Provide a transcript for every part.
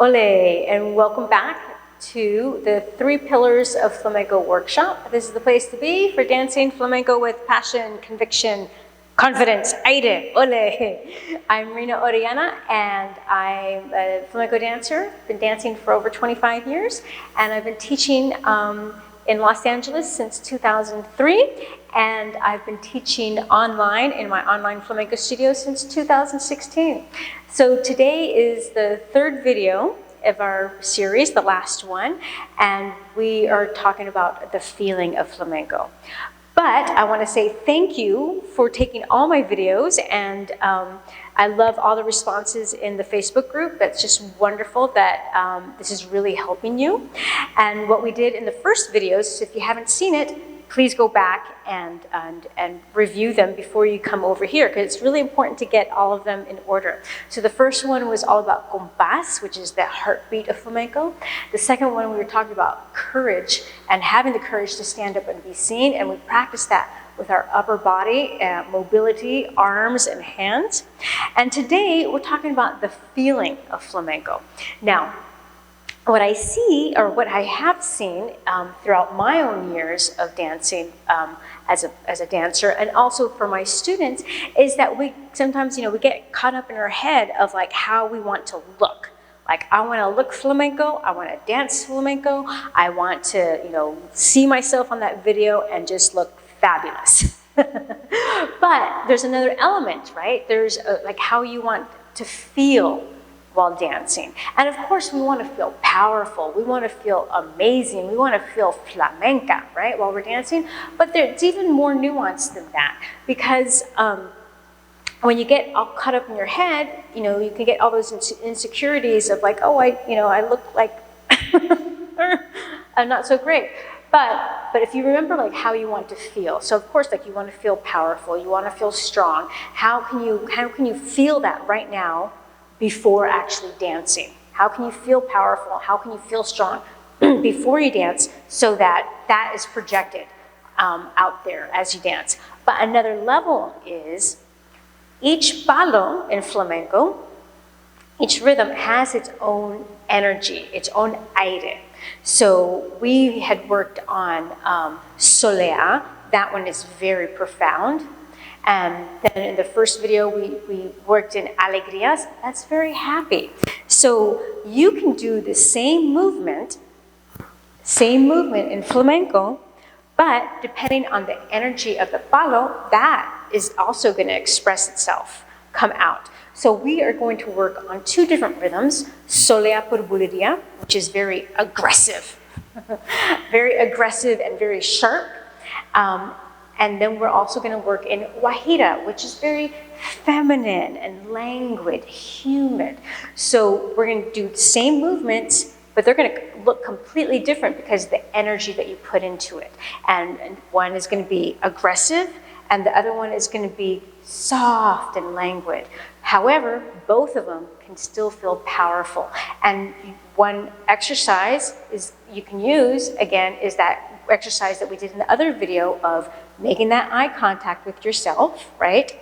Ole, and welcome back to the 3 Pillars of Flamenco workshop. This is the place to be for dancing flamenco with passion, conviction, confidence, aire, ole. I'm Rina and I'm a flamenco dancer. Been dancing for over 25 years, and I've been teaching in Los Angeles since 2003, and I've been teaching online in my Online Flamenco Studio since 2016. So today is the 3rd video of our series, the last one, and we are talking about the feeling of flamenco. But I want to say thank you for taking all my videos, and I love all the responses in the Facebook group. That's just wonderful that this is really helping you. And what we did in the first videos, if you haven't seen it, please go back and review them before you come over here, because it's really important to get all of them in order. So the first one was all about compás, which is the heartbeat of flamenco. The second one, we were talking about courage and having the courage to stand up and be seen, and we practiced that with our upper body, mobility, arms and hands. And today we're talking about the feeling of flamenco. Now, what I see, or what I have seen throughout my own years of dancing as a dancer, and also for my students, is that we sometimes, we get caught up in our head of like how we want to look. Like, I want to look flamenco, I want to dance flamenco, I want to, see myself on that video and just look fabulous. But there's another element, right? There's like how you want to feel while dancing. And of course, we want to feel powerful. We want to feel amazing. We want to feel flamenca, right, while we're dancing. But it's even more nuanced than that, because when you get all caught up in your head, you can get all those insecurities of like, oh, I look like I'm not so great. But if you remember like how you want to feel, so of course, like you want to feel powerful, you want to feel strong. How can you feel that right now before actually dancing? How can you feel powerful? How can you feel strong before you dance, so that is projected out there as you dance? But another level is each palo in flamenco, each rhythm has its own energy, its own aire. So we had worked on solea. That one is very profound. And then in the first video, we worked in alegrias. That's very happy. So you can do the same movement in flamenco, but depending on the energy of the palo, that is also going to express itself, come out. So we are going to work on 2 different rhythms, solea por bulería, which is very aggressive, very aggressive and very sharp. And then we're also going to work in guajira, which is very feminine and languid, humid. So we're going to do the same movements, but they're going to look completely different because of the energy that you put into it. And one is going to be aggressive, and the other one is going to be soft and languid. However, both of them can still feel powerful. And one exercise you can use, again, is that exercise that we did in the other video of making that eye contact with yourself, right?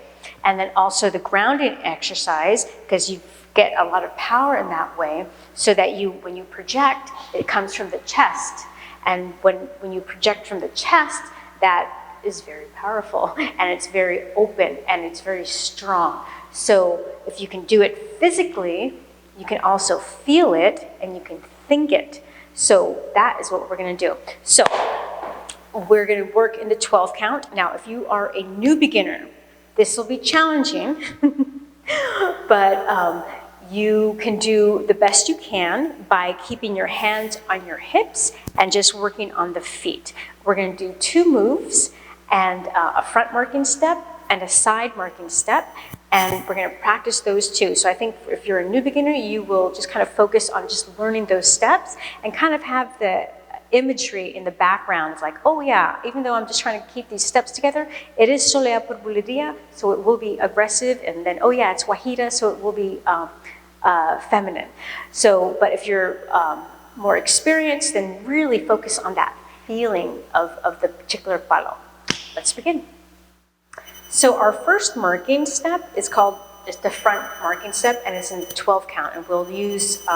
And then also the grounding exercise, because you get a lot of power in that way, so that when you project, it comes from the chest. And when you project from the chest, that is very powerful, and it's very open, and it's very strong. So if you can do it physically, you can also feel it, and you can think it. So that is what we're going to do. So we're going to work in the 12 count. Now, if you are a new beginner, this will be challenging, but you can do the best you can by keeping your hands on your hips and just working on the feet. We're going to do 2 moves, and a front marking step and a side marking step, and we're going to practice those 2. So I think if you're a new beginner, you will just kind of focus on just learning those steps and kind of have the imagery in the background. It's like, oh yeah, even though I'm just trying to keep these steps together, it is solea por bulería, so it will be aggressive, and then, oh yeah, it's guajira, so it will be feminine. So, but if you're more experienced, then really focus on that feeling of the particular palo. Let's begin. So our first marking step is called it's the front marking step, and it's in the 12 count. And we'll use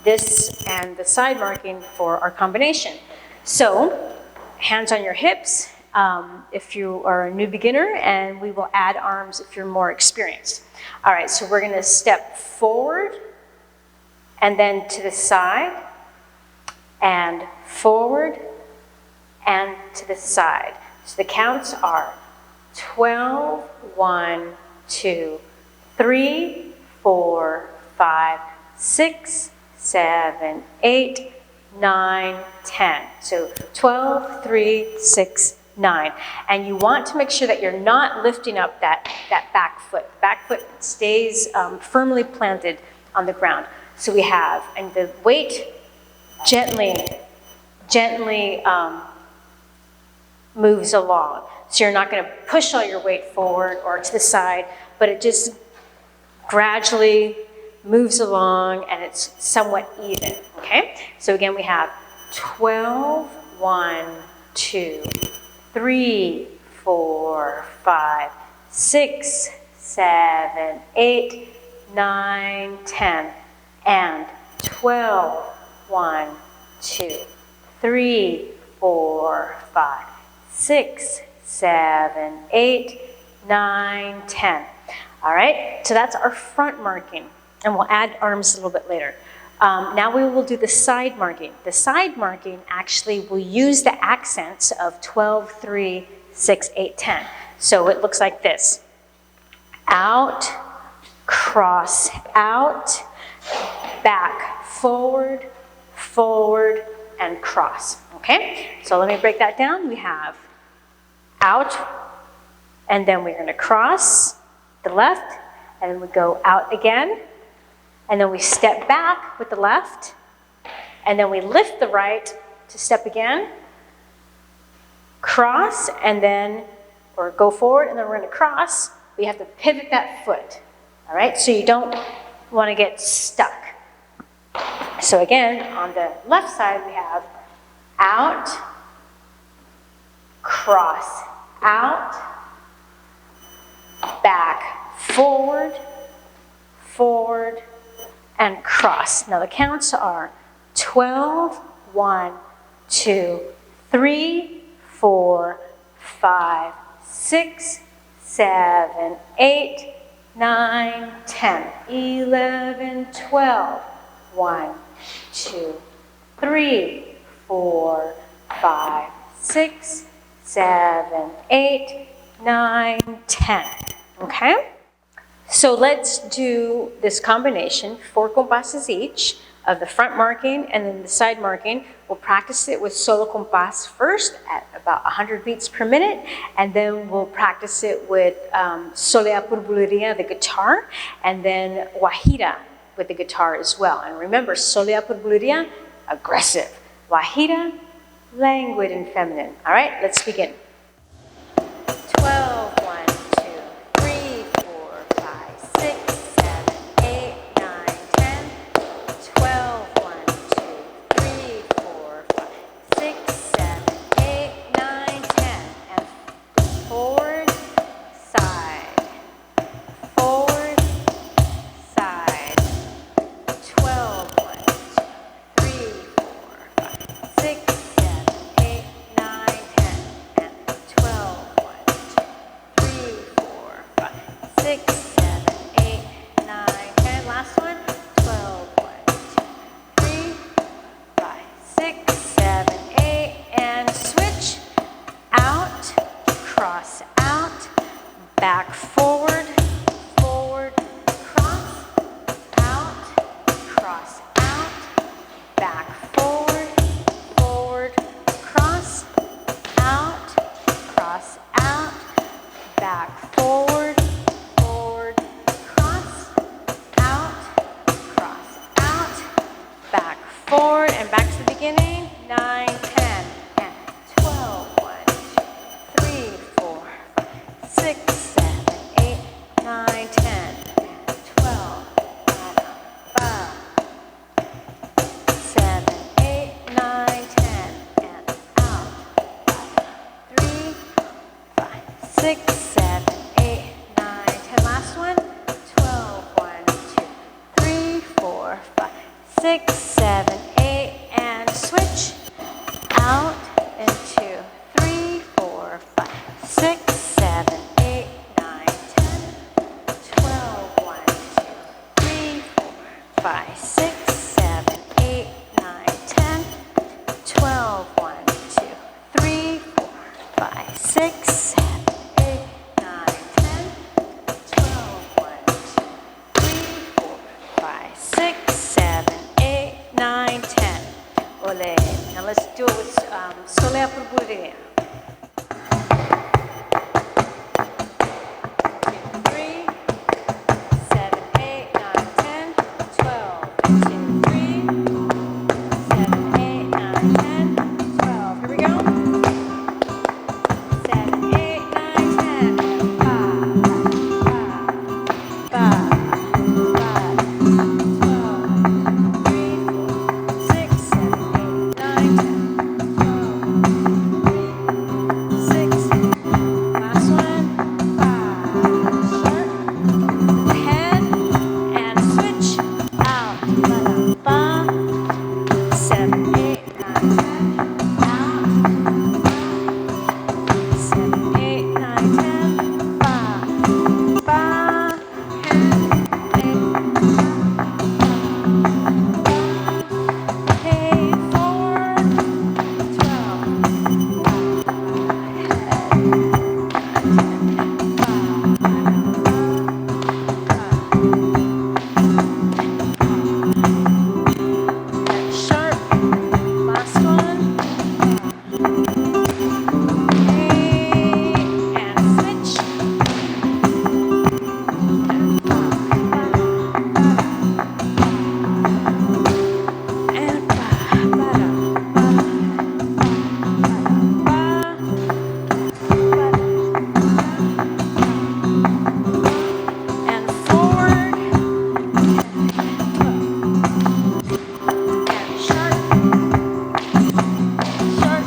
this and the side marking for our combination. So, hands on your hips if you are a new beginner, and we will add arms if you're more experienced. All right, so we're gonna step forward, and then to the side, and forward, and to the side. So the counts are 12, 1, 2, 3, 4, 5, 6, 7, 8, 9, 10. So 12, 3, 6, 9. And you want to make sure that you're not lifting up that back foot. The back foot stays firmly planted on the ground. So we have, and the weight gently moves along. So you're not going to push all your weight forward or to the side, but it just gradually moves along and it's somewhat even, okay? So again, we have 12, 1, 2, 3, 4, 5, 6, 7, 8, 9, 10, and 12, 1, 2, 3, 4, 5, 6, 7, 8, 9, 10. All right, so that's our front marking, and we'll add arms a little bit later. Now we will do the side marking. The side marking actually will use the accents of 12, 3, 6, 8, 10. So it looks like this. Out, cross, out, back, forward, forward, and cross, okay? So let me break that down. We have out, and then we're gonna cross the left, and then we go out again, and then we step back with the left, and then we lift the right to step again, cross, and then, or go forward, and then we're gonna cross. We have to pivot that foot, all right? So you don't wanna get stuck. So again, on the left side, we have out, cross, out, back, forward, forward, and cross. Now the counts are 12, 1, 2, 3, 4, 5, 6, 7, 8, 9, 10, 11, 12. 1, 2, 3, 4, 5, 6, 7, 8, 9, 10. Okay? So let's do this combination, 4 compasses each, of the front marking and then the side marking. We'll practice it with solo compás first at about 100 beats per minute, and then we'll practice it with Soleá Purpurería, the guitar, and then Guajira with the guitar as well. And remember, Soleá Purpurería, aggressive. Guajira, languid and feminine. All right, let's begin. 12, 1, 2, 3, 4, 5, 6, 7, 8, 9, 10. 12, 1, 2, 3, 4, 5, 6, 7, 8, 9, 10. And forward, side. Forward, side. 12, 1, 2, 3, 4, 5, 6, 7, 8, 9, 10. And 5, 6, 7, 8, 9, 10, 12. 1, 2, 3, 4, 5, 6, 7, 8, 9, 10, 12. 1, 2, 3, 4, 5, 6, 7, 8, 9, 10. Ole. Now let's do it with Solea Purpurina. 3, 7, 8, 9, 10, 12. 2, 3, 7, 8, 9, 10, 12. Here we go. 7, 8, 9, 10. Ba, ba, ba, ba, 12, 3, 4, 6, 7, 8, 9, 10, 12, 3, 6. Last one. Sharp. Head and switch out. Ba, ba, 7, 8, 9, 10. Out. 7, 8, 9, 10. Ba, ba. Hey, forward. 12. Sharp. Last one. And switch. And and forward. And sharp. Sharp. Sharp.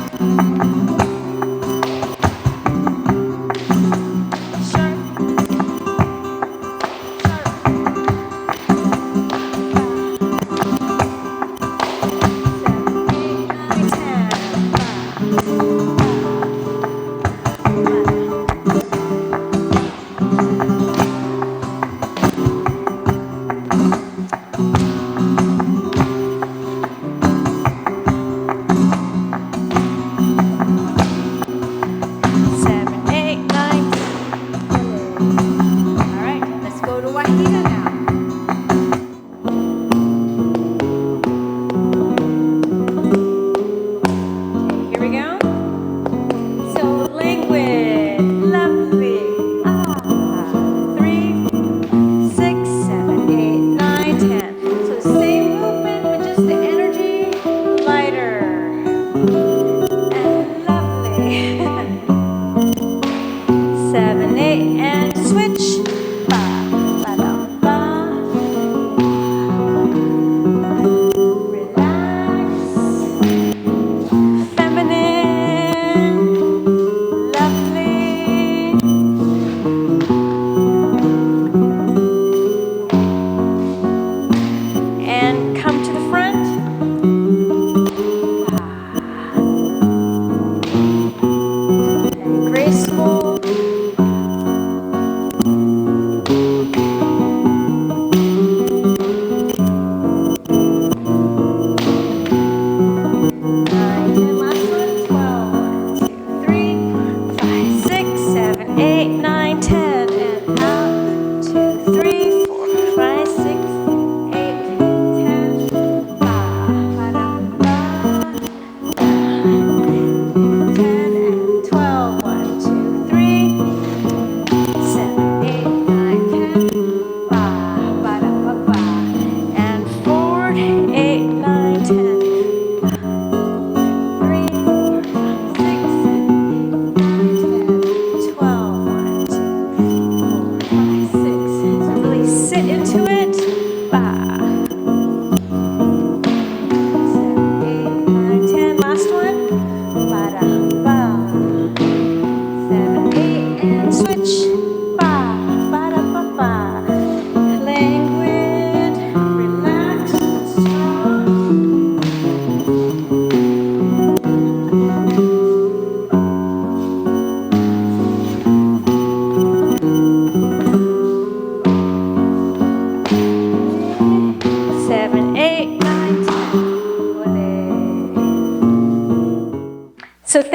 All right, let's go to Wahida now. Okay, here we go. So languid, lovely. 3, 6, 7, 8, 9, 10. So the same movement, but just the energy lighter. And lovely. 7, 8, and switch. Ba, ba, da, ba.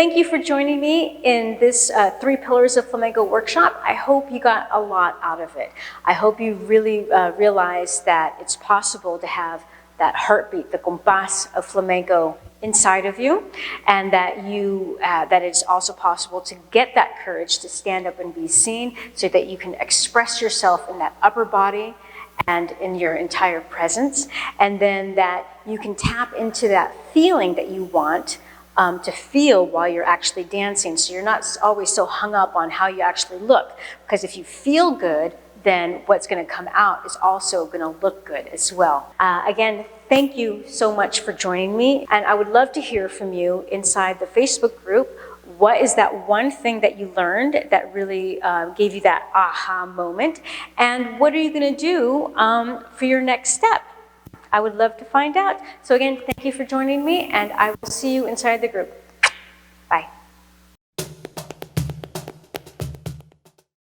thank you for joining me in this 3 Pillars of Flamenco workshop. I hope you got a lot out of it. I hope you really realized that it's possible to have that heartbeat, the compás of flamenco inside of you, and that that it's also possible to get that courage to stand up and be seen so that you can express yourself in that upper body and in your entire presence, and then that you can tap into that feeling that you want to feel while you're actually dancing. So you're not always so hung up on how you actually look, because if you feel good, then what's going to come out is also going to look good as well. Again, thank you so much for joining me, and I would love to hear from you inside the Facebook group. What is that one thing that you learned that really gave you that aha moment, and what are you going to do for your next step? I would love to find out. So again, thank you for joining me, and I will see you inside the group. Bye.